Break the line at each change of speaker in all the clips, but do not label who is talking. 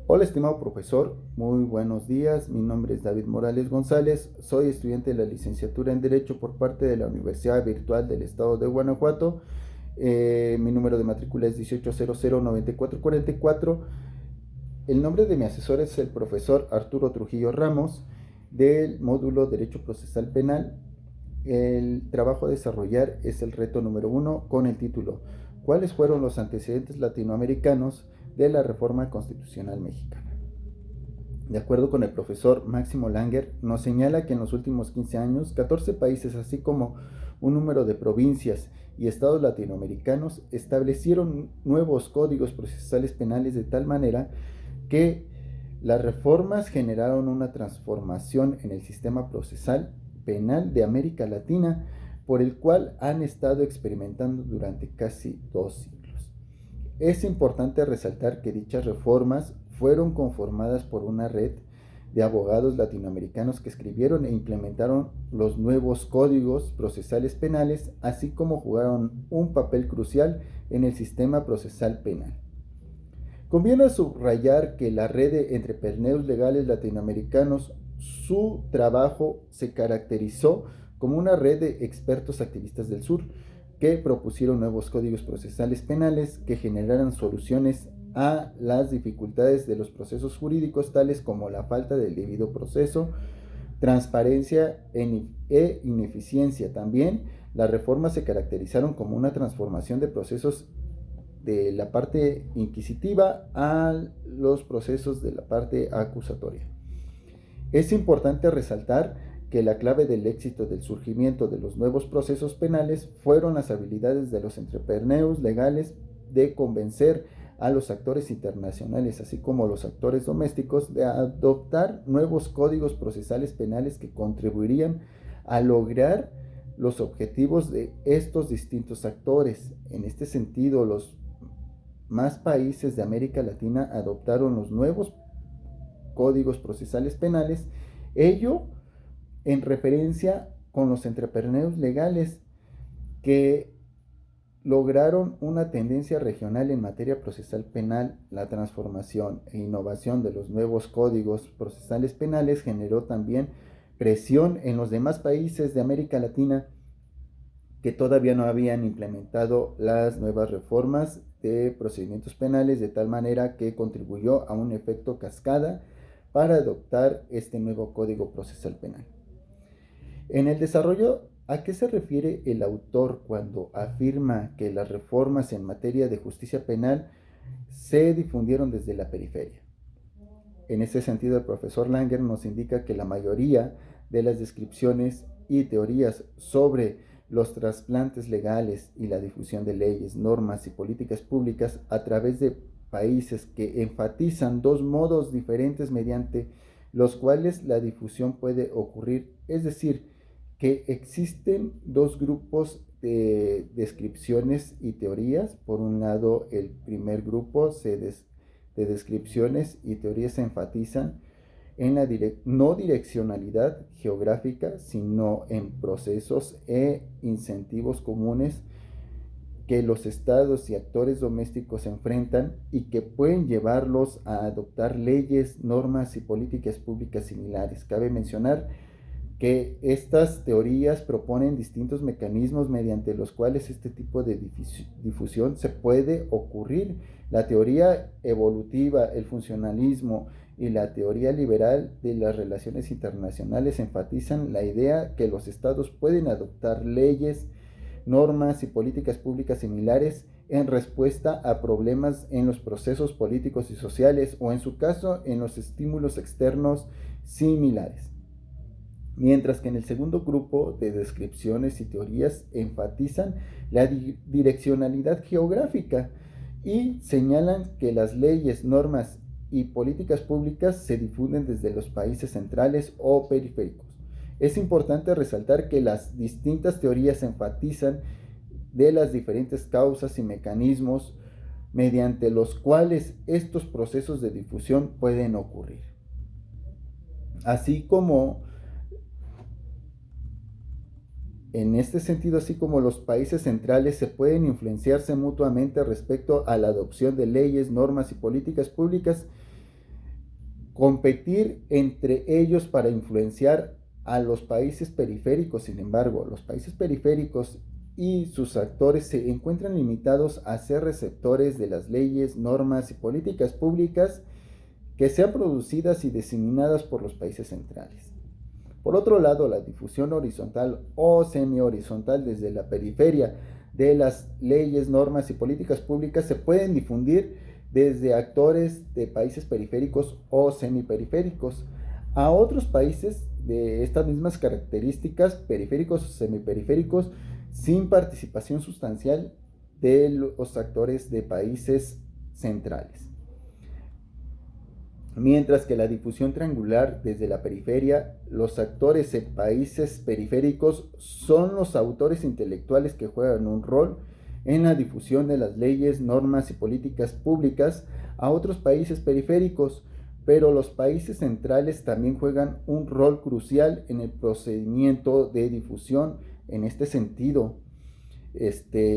Hola, estimado profesor, muy buenos días. Mi nombre es David Morales González. Soy estudiante de la licenciatura en Derecho por parte de la Universidad Virtual del Estado de Guanajuato. Mi número de matrícula es 18009444. El nombre de mi asesor es el profesor Arturo Trujillo Ramos del módulo Derecho Procesal Penal. El trabajo a desarrollar es el reto número 1 con el título ¿Cuáles fueron los antecedentes latinoamericanos de la reforma constitucional mexicana? De acuerdo con el profesor Máximo Langer, nos señala que en los últimos 15 años, 14 países, así como un número de provincias y estados latinoamericanos, establecieron nuevos códigos procesales penales de tal manera que las reformas generaron una transformación en el sistema procesal penal de América Latina, por el cual han estado experimentando durante casi 2 siglos. Es importante resaltar que dichas reformas fueron conformadas por una red de abogados latinoamericanos que escribieron e implementaron los nuevos códigos procesales penales, así como jugaron un papel crucial en el sistema procesal penal. Conviene subrayar que la red de entrepreneurs legales latinoamericanos, su trabajo se caracterizó como una red de expertos activistas del sur que propusieron nuevos códigos procesales penales que generaran soluciones a las dificultades de los procesos jurídicos, tales como la falta del debido proceso, transparencia e ineficiencia. También las reformas se caracterizaron como una transformación de procesos de la parte inquisitiva a los procesos de la parte acusatoria. Es importante resaltar que la clave del éxito del surgimiento de los nuevos procesos penales fueron las habilidades de los entrepreneurs legales de convencer a los actores internacionales, así como los actores domésticos, de adoptar nuevos códigos procesales penales que contribuirían a lograr los objetivos de estos distintos actores. En este sentido, los más países de América Latina adoptaron los nuevos códigos procesales penales, ello en referencia con los entrepreneurs legales que lograron una tendencia regional en materia procesal penal. La transformación e innovación de los nuevos códigos procesales penales generó también presión en los demás países de América Latina que todavía no habían implementado las nuevas reformas de procedimientos penales, de tal manera que contribuyó a un efecto cascada para adoptar este nuevo Código Procesal Penal. En el desarrollo, ¿a qué se refiere el autor cuando afirma que las reformas en materia de justicia penal se difundieron desde la periferia? En ese sentido, el profesor Langer nos indica que la mayoría de las descripciones y teorías sobre los trasplantes legales y la difusión de leyes, normas y políticas públicas a través de países que enfatizan dos modos diferentes mediante los cuales la difusión puede ocurrir, es decir, que existen dos grupos de descripciones y teorías. Por un lado, el primer grupo de descripciones y teorías se enfatizan en la no direccionalidad geográfica, sino en procesos e incentivos comunes que los estados y actores domésticos enfrentan y que pueden llevarlos a adoptar leyes, normas y políticas públicas similares. Cabe mencionar que estas teorías proponen distintos mecanismos mediante los cuales este tipo de difusión se puede ocurrir. La teoría evolutiva, el funcionalismo y la teoría liberal de las relaciones internacionales enfatizan la idea que los estados pueden adoptar leyes, normas y políticas públicas similares en respuesta a problemas en los procesos políticos y sociales o, en su caso, en los estímulos externos similares. Mientras que en el segundo grupo de descripciones y teorías enfatizan la direccionalidad geográfica y señalan que las leyes, normas y políticas públicas se difunden desde los países centrales o periféricos. Es importante resaltar que las distintas teorías enfatizan de las diferentes causas y mecanismos mediante los cuales estos procesos de difusión pueden ocurrir, así como en este sentido, así como los países centrales se pueden influenciarse mutuamente respecto a la adopción de leyes, normas y políticas públicas, competir entre ellos para influenciar a los países periféricos. Sin embargo, los países periféricos y sus actores se encuentran limitados a ser receptores de las leyes, normas y políticas públicas que sean producidas y diseminadas por los países centrales. Por otro lado, la difusión horizontal o semi-horizontal desde la periferia de las leyes, normas y políticas públicas se pueden difundir desde actores de países periféricos o semiperiféricos a otros países de estas mismas características, periféricos o semiperiféricos, sin participación sustancial de los actores de países centrales. Mientras que la difusión triangular desde la periferia, los actores en países periféricos son los autores intelectuales que juegan un rol en la difusión de las leyes, normas y políticas públicas a otros países periféricos, pero los países centrales también juegan un rol crucial en el procedimiento de difusión. En este sentido,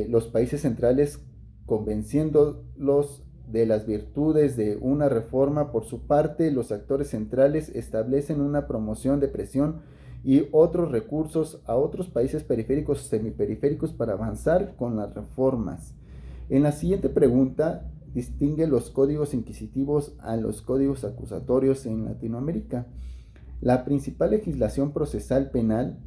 los países centrales convenciéndolos de las virtudes de una reforma. Por su parte, los actores centrales establecen una promoción de presión y otros recursos a otros países periféricos o semiperiféricos para avanzar con las reformas. En la siguiente pregunta, distingue los códigos inquisitivos a los códigos acusatorios en Latinoamérica. La principal legislación procesal penal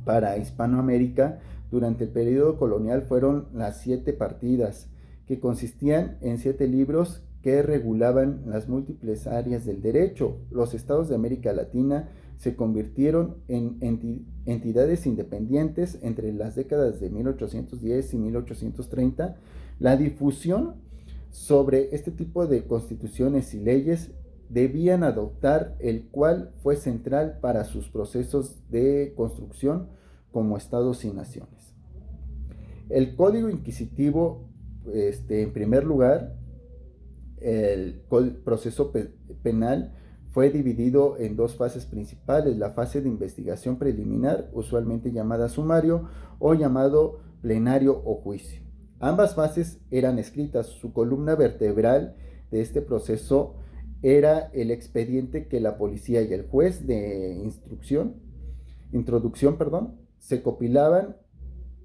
para Hispanoamérica durante el periodo colonial fueron las 7 partidas, que consistían en 7 libros que regulaban las múltiples áreas del derecho. Los estados de América Latina se convirtieron en entidades independientes entre las décadas de 1810 y 1830. La difusión sobre este tipo de constituciones y leyes debían adoptar el cual fue central para sus procesos de construcción como estados y naciones. El Código Inquisitivo, en primer lugar, el proceso penal fue dividido en 2 fases principales: la fase de investigación preliminar, usualmente llamada sumario o llamado plenario o juicio. Ambas fases eran escritas. Su columna vertebral de este proceso era el expediente que la policía y el juez de introducción, se compilaban.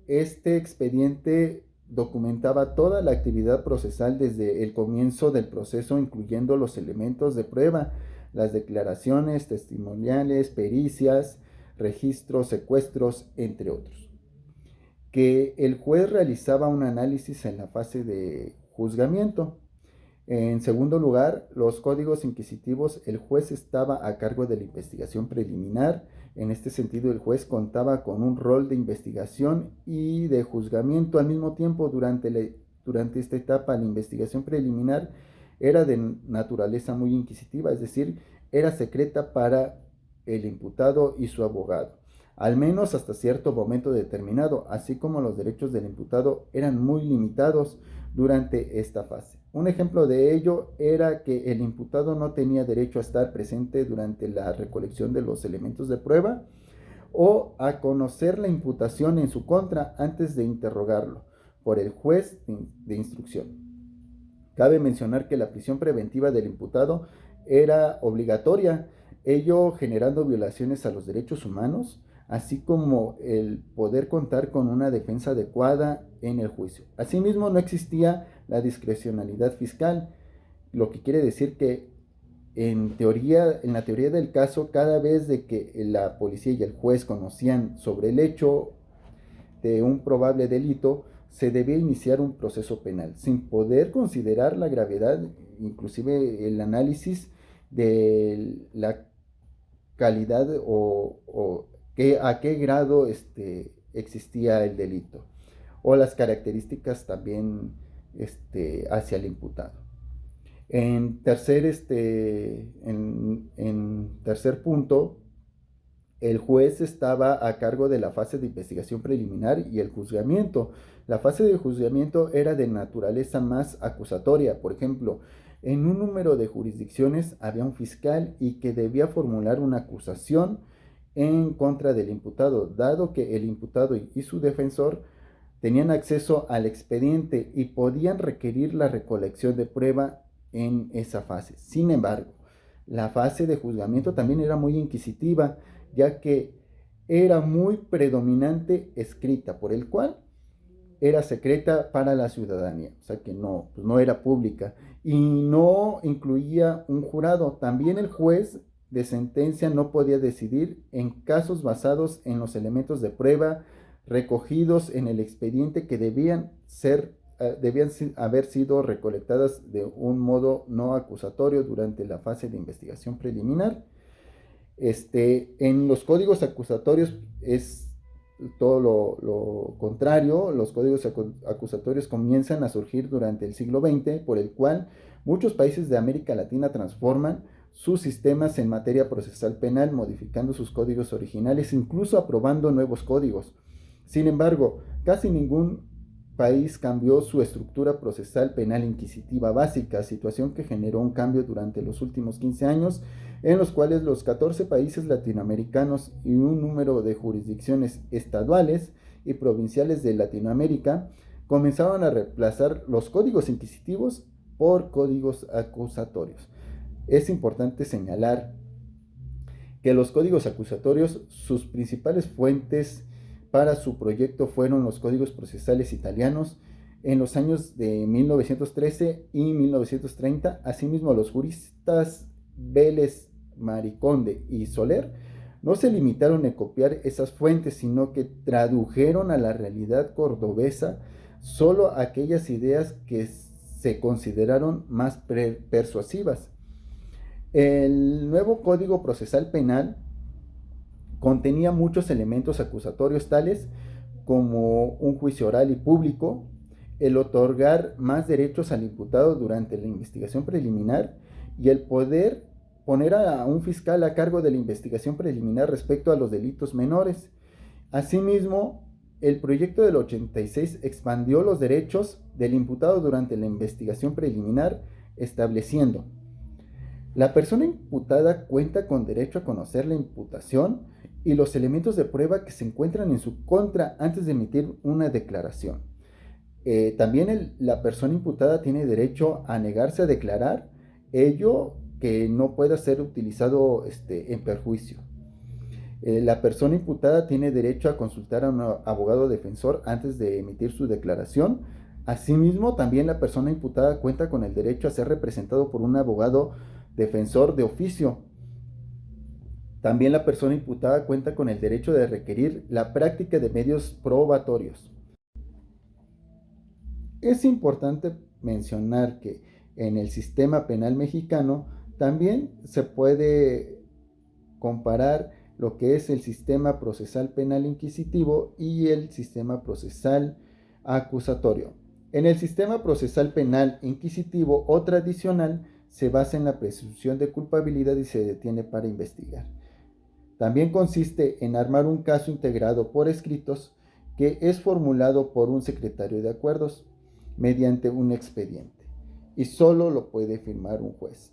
Este expediente documentaba toda la actividad procesal desde el comienzo del proceso, incluyendo los elementos de prueba, las declaraciones testimoniales, pericias, registros, secuestros, entre otros. Que el juez realizaba un análisis en la fase de juzgamiento. En segundo lugar, los códigos inquisitivos, el juez estaba a cargo de la investigación preliminar. En este sentido, el juez contaba con un rol de investigación y de juzgamiento al mismo tiempo. Durante esta etapa, la investigación preliminar era de naturaleza muy inquisitiva, es decir, era secreta para el imputado y su abogado, al menos hasta cierto momento determinado, así como los derechos del imputado eran muy limitados durante esta fase. Un ejemplo de ello era que el imputado no tenía derecho a estar presente durante la recolección de los elementos de prueba o a conocer la imputación en su contra antes de interrogarlo por el juez de instrucción. Cabe mencionar que la prisión preventiva del imputado era obligatoria, ello generando violaciones a los derechos humanos, así como el poder contar con una defensa adecuada en el juicio. Asimismo, no existía la discrecionalidad fiscal, lo que quiere decir que en la teoría del caso, cada vez de que la policía y el juez conocían sobre el hecho de un probable delito, se debía iniciar un proceso penal, sin poder considerar la gravedad, inclusive el análisis de la calidad o a qué grado existía el delito, o las características también hacia el imputado. En tercer punto, el juez estaba a cargo de la fase de investigación preliminar y el juzgamiento. La fase de juzgamiento era de naturaleza más acusatoria. Por ejemplo, en un número de jurisdicciones había un fiscal y que debía formular una acusación en contra del imputado, dado que el imputado y su defensor tenían acceso al expediente y podían requerir la recolección de prueba en esa fase. Sin embargo, La fase de juzgamiento también era muy inquisitiva, ya que era muy predominante escrita, por el cual era secreta para la ciudadanía, o sea que no, pues no era pública y no incluía un jurado. También el juez de sentencia no podía decidir en casos basados en los elementos de prueba recogidos en el expediente que debían haber sido recolectadas de un modo no acusatorio durante la fase de investigación preliminar. En los códigos acusatorios es todo lo contrario. Los códigos acusatorios comienzan a surgir durante el siglo XX, por el cual muchos países de América Latina transforman sus sistemas en materia procesal penal, modificando sus códigos originales, incluso aprobando nuevos códigos. Sin embargo, casi ningún país cambió su estructura procesal penal inquisitiva básica, situación que generó un cambio durante los últimos 15 años, en los cuales los 14 países latinoamericanos y un número de jurisdicciones estaduales y provinciales de Latinoamérica comenzaron a reemplazar los códigos inquisitivos por códigos acusatorios. Es importante señalar que los códigos acusatorios, sus principales fuentes para su proyecto fueron los códigos procesales italianos en los años de 1913 y 1930. Asimismo, los juristas Vélez, Mariconde y Soler no se limitaron a copiar esas fuentes, sino que tradujeron a la realidad cordobesa solo aquellas ideas que se consideraron más persuasivas. El nuevo Código Procesal Penal contenía muchos elementos acusatorios tales como un juicio oral y público, el otorgar más derechos al imputado durante la investigación preliminar y el poder poner a un fiscal a cargo de la investigación preliminar respecto a los delitos menores. Asimismo, el proyecto del 86 expandió los derechos del imputado durante la investigación preliminar, estableciendo: la persona imputada cuenta con derecho a conocer la imputación y los elementos de prueba que se encuentran en su contra antes de emitir una declaración. También la persona imputada tiene derecho a negarse a declarar, ello que no pueda ser utilizado en perjuicio. La persona imputada tiene derecho a consultar a un abogado defensor antes de emitir su declaración. Asimismo, también la persona imputada cuenta con el derecho a ser representado por un abogado defensor de oficio. También la persona imputada cuenta con el derecho de requerir la práctica de medios probatorios. Es importante mencionar que en el sistema penal mexicano también se puede comparar lo que es el sistema procesal penal inquisitivo y el sistema procesal acusatorio. En el sistema procesal penal inquisitivo o tradicional se basa en la presunción de culpabilidad y se detiene para investigar. También consiste en armar un caso integrado por escritos que es formulado por un secretario de acuerdos mediante un expediente y solo lo puede firmar un juez.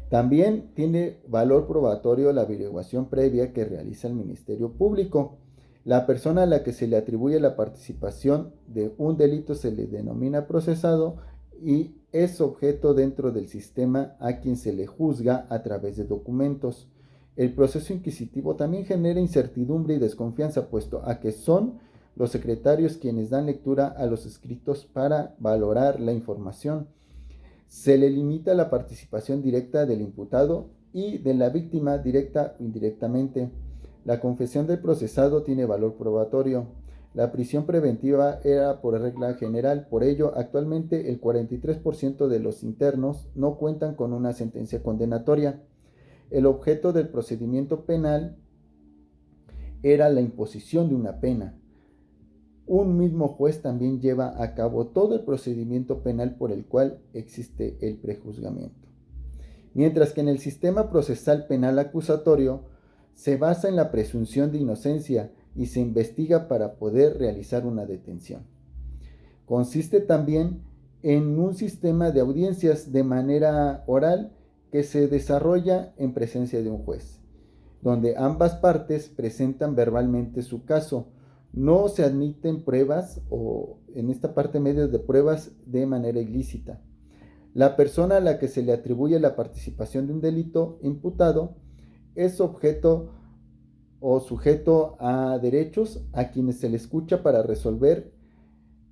También tiene valor probatorio la averiguación previa que realiza el Ministerio Público. La persona a la que se le atribuye la participación de un delito se le denomina procesado y es objeto dentro del sistema a quien se le juzga a través de documentos. El proceso inquisitivo también genera incertidumbre y desconfianza, puesto a que son los secretarios quienes dan lectura a los escritos para valorar la información. Se le limita la participación directa del imputado y de la víctima directa o indirectamente. La confesión del procesado tiene valor probatorio. La prisión preventiva era por regla general, por ello actualmente el 43% de los internos no cuentan con una sentencia condenatoria. El objeto del procedimiento penal era la imposición de una pena. Un mismo juez también lleva a cabo todo el procedimiento penal por el cual existe el prejuzgamiento. Mientras que en el sistema procesal penal acusatorio se basa en la presunción de inocencia y se investiga para poder realizar una detención. Consiste también en un sistema de audiencias de manera oral que se desarrolla en presencia de un juez, donde ambas partes presentan verbalmente su caso. No se admiten pruebas o en esta parte medios de pruebas de manera ilícita. La persona a la que se le atribuye la participación de un delito imputado es objeto o sujeto a derechos a quienes se le escucha para resolver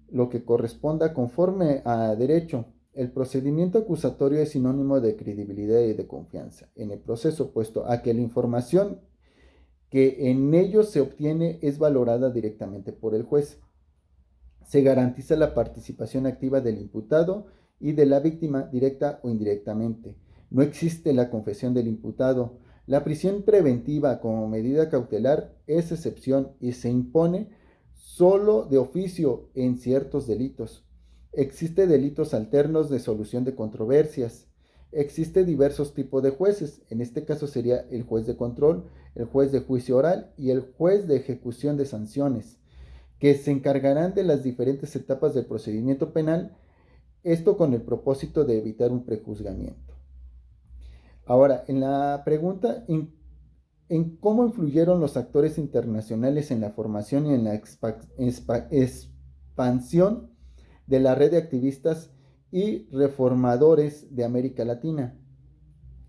lo que corresponda conforme a derecho. El procedimiento acusatorio es sinónimo de credibilidad y de confianza en el proceso, puesto a que la información que en ello se obtiene es valorada directamente por el juez. Se garantiza la participación activa del imputado y de la víctima, directa o indirectamente. No existe la confesión del imputado. La prisión preventiva como medida cautelar es excepción y se impone solo de oficio en ciertos delitos. Existen delitos alternos de solución de controversias. Existen diversos tipos de jueces. En este caso sería el juez de control, el juez de juicio oral y el juez de ejecución de sanciones, que se encargarán de las diferentes etapas del procedimiento penal, esto con el propósito de evitar un prejuzgamiento. Ahora, en la pregunta, ¿en cómo influyeron los actores internacionales en la formación y en la expansión de la red de activistas y reformadores de América Latina?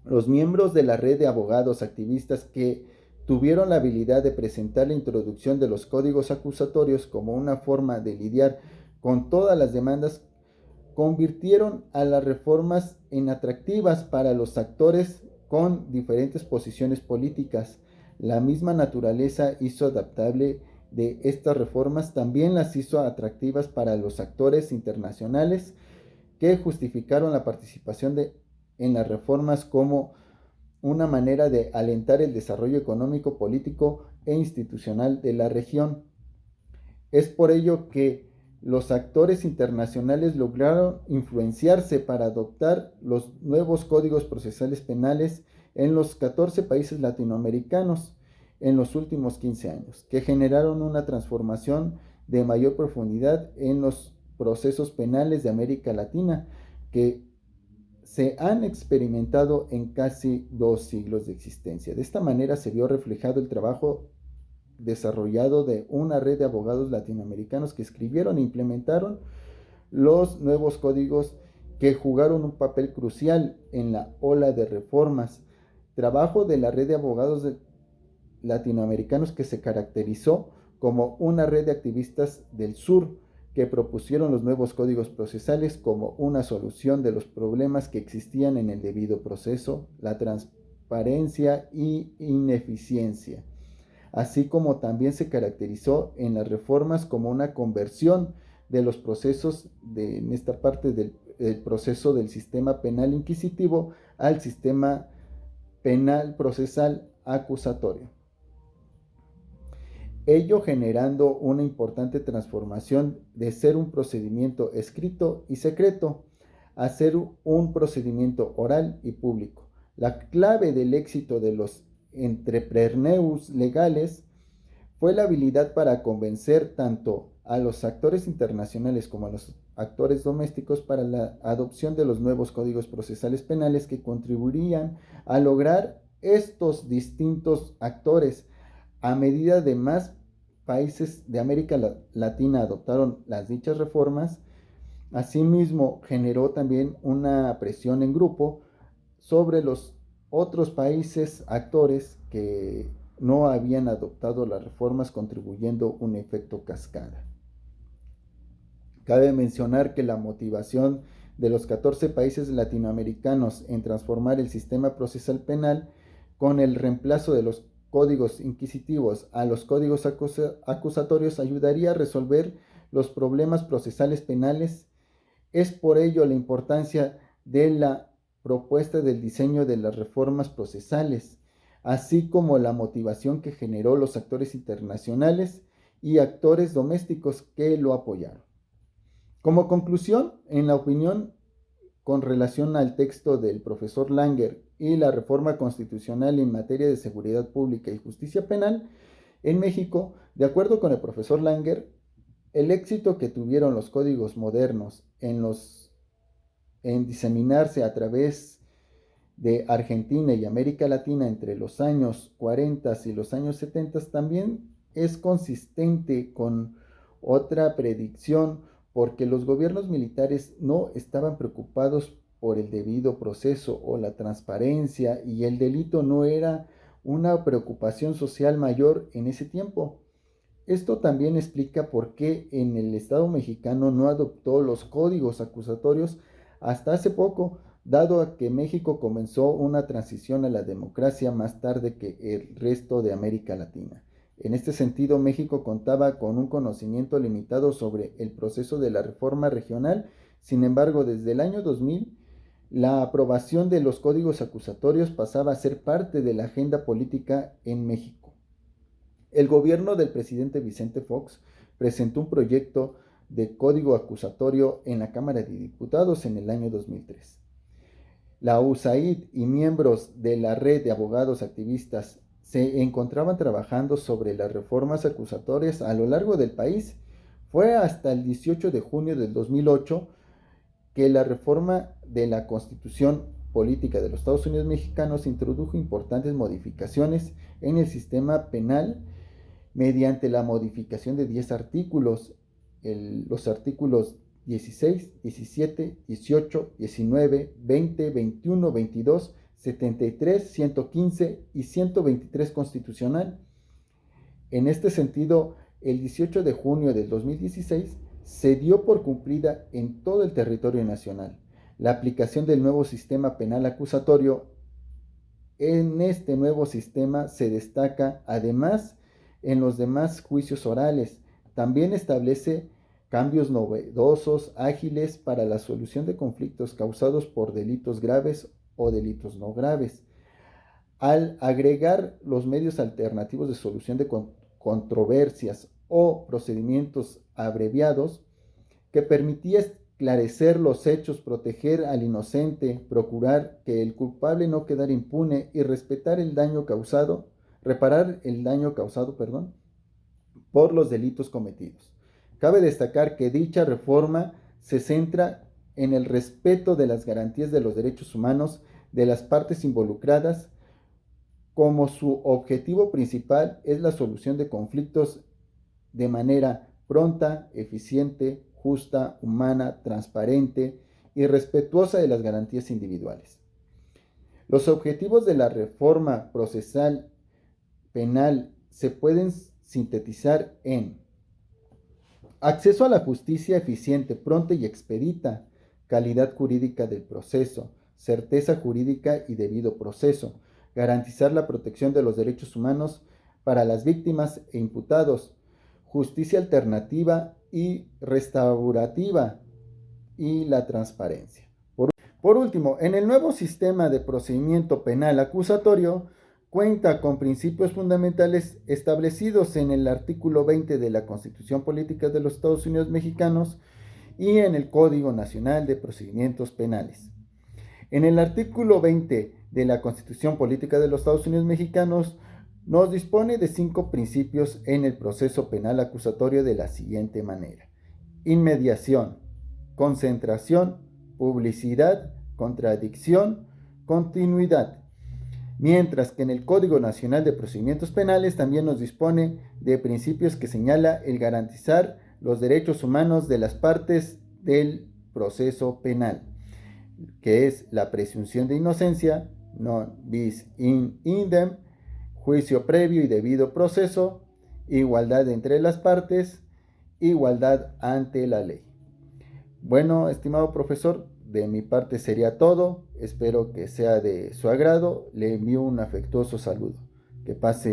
Los miembros de la red de abogados activistas que tuvieron la habilidad de presentar la introducción de los códigos acusatorios como una forma de lidiar con todas las demandas, convirtieron a las reformas en atractivas para los actores con diferentes posiciones políticas. La misma naturaleza hizo adaptable de estas reformas, también las hizo atractivas para los actores internacionales que justificaron la participación en las reformas como una manera de alentar el desarrollo económico, político e institucional de la región. Es por ello que los actores internacionales lograron influenciarse para adoptar los nuevos códigos procesales penales en los 14 países latinoamericanos en los últimos 15 años, que generaron una transformación de mayor profundidad en los procesos penales de América Latina, que se han experimentado en casi 2 siglos de existencia. De esta manera se vio reflejado el trabajo desarrollado de una red de abogados latinoamericanos que escribieron e implementaron los nuevos códigos que jugaron un papel crucial en la ola de reformas. Trabajo de la red de abogados latinoamericanos que se caracterizó como una red de activistas del sur que propusieron los nuevos códigos procesales como una solución de los problemas que existían en el debido proceso, la transparencia y ineficiencia, así como también se caracterizó en las reformas como una conversión de los procesos en esta parte del proceso del sistema penal inquisitivo al sistema penal procesal acusatorio, ello generando una importante transformación de ser un procedimiento escrito y secreto a ser un procedimiento oral y público. La clave del éxito de los entrepreneurs legales fue la habilidad para convencer tanto a los actores internacionales como a los actores domésticos para la adopción de los nuevos códigos procesales penales que contribuirían a lograr estos distintos actores. A medida de más países de América Latina adoptaron las dichas reformas, asimismo generó también una presión en grupo sobre los otros países actores que no habían adoptado las reformas, contribuyendo un efecto cascada. Cabe mencionar que la motivación de los 14 países latinoamericanos en transformar el sistema procesal penal con el reemplazo de los códigos inquisitivos a los códigos acusatorios ayudaría a resolver los problemas procesales penales. Es por ello la importancia de la propuesta del diseño de las reformas procesales, así como la motivación que generó los actores internacionales y actores domésticos que lo apoyaron. Como conclusión, en la opinión con relación al texto del profesor Langer y la reforma constitucional en materia de seguridad pública y justicia penal, en México, de acuerdo con el profesor Langer, el éxito que tuvieron los códigos modernos en diseminarse a través de Argentina y América Latina entre los años 40 y los años 70 también es consistente con otra predicción, porque los gobiernos militares no estaban preocupados por el debido proceso o la transparencia, y el delito no era una preocupación social mayor en ese tiempo. Esto también explica por qué en el Estado mexicano no adoptó los códigos acusatorios hasta hace poco, dado a que México comenzó una transición a la democracia más tarde que el resto de América Latina. En este sentido, México contaba con un conocimiento limitado sobre el proceso de la reforma regional. Sin embargo, desde el año 2000, la aprobación de los códigos acusatorios pasaba a ser parte de la agenda política en México. El gobierno del presidente Vicente Fox presentó un proyecto de código acusatorio en la Cámara de Diputados en el año 2003. La USAID y miembros de la red de abogados activistas se encontraban trabajando sobre las reformas acusatorias a lo largo del país. Fue hasta el 18 de junio del 2008 que la reforma de la Constitución Política de los Estados Unidos Mexicanos introdujo importantes modificaciones en el sistema penal mediante la modificación de 10 artículos, los artículos 16, 17, 18, 19, 20, 21, 22, 73, 115 y 123 constitucional. En este sentido, el 18 de junio del 2016 se dio por cumplida en todo el territorio nacional la aplicación del nuevo sistema penal acusatorio. En este nuevo sistema se destaca, además, en los demás juicios orales. También establece cambios novedosos, ágiles para la solución de conflictos causados por delitos graves o delitos no graves. Al agregar los medios alternativos de solución de controversias o procedimientos abreviados, que permitía esclarecer los hechos, proteger al inocente, procurar que el culpable no quedara impune y reparar el daño causado, por los delitos cometidos. Cabe destacar que dicha reforma se centra en el respeto de las garantías de los derechos humanos de las partes involucradas, como su objetivo principal es la solución de conflictos de manera pronta, eficiente, justa, humana, transparente y respetuosa de las garantías individuales. Los objetivos de la reforma procesal penal se pueden sintetizar en acceso a la justicia eficiente, pronta y expedita, calidad jurídica del proceso, certeza jurídica y debido proceso, garantizar la protección de los derechos humanos para las víctimas e imputados, justicia alternativa y restaurativa y la transparencia. Por último, en el nuevo sistema de procedimiento penal acusatorio cuenta con principios fundamentales establecidos en el artículo 20 de la Constitución Política de los Estados Unidos Mexicanos y en el Código Nacional de Procedimientos Penales. En el artículo 20 de la Constitución Política de los Estados Unidos Mexicanos nos dispone de 5 principios en el proceso penal acusatorio de la siguiente manera: inmediación, concentración, publicidad, contradicción, continuidad. Mientras que en el Código Nacional de Procedimientos Penales también nos dispone de principios que señala el garantizar los derechos humanos de las partes del proceso penal, que es la presunción de inocencia, non bis in idem, juicio previo y debido proceso, igualdad entre las partes, igualdad ante la ley. Bueno, estimado profesor, de mi parte sería todo. Espero que sea de su agrado. Le envío un afectuoso saludo. Que pase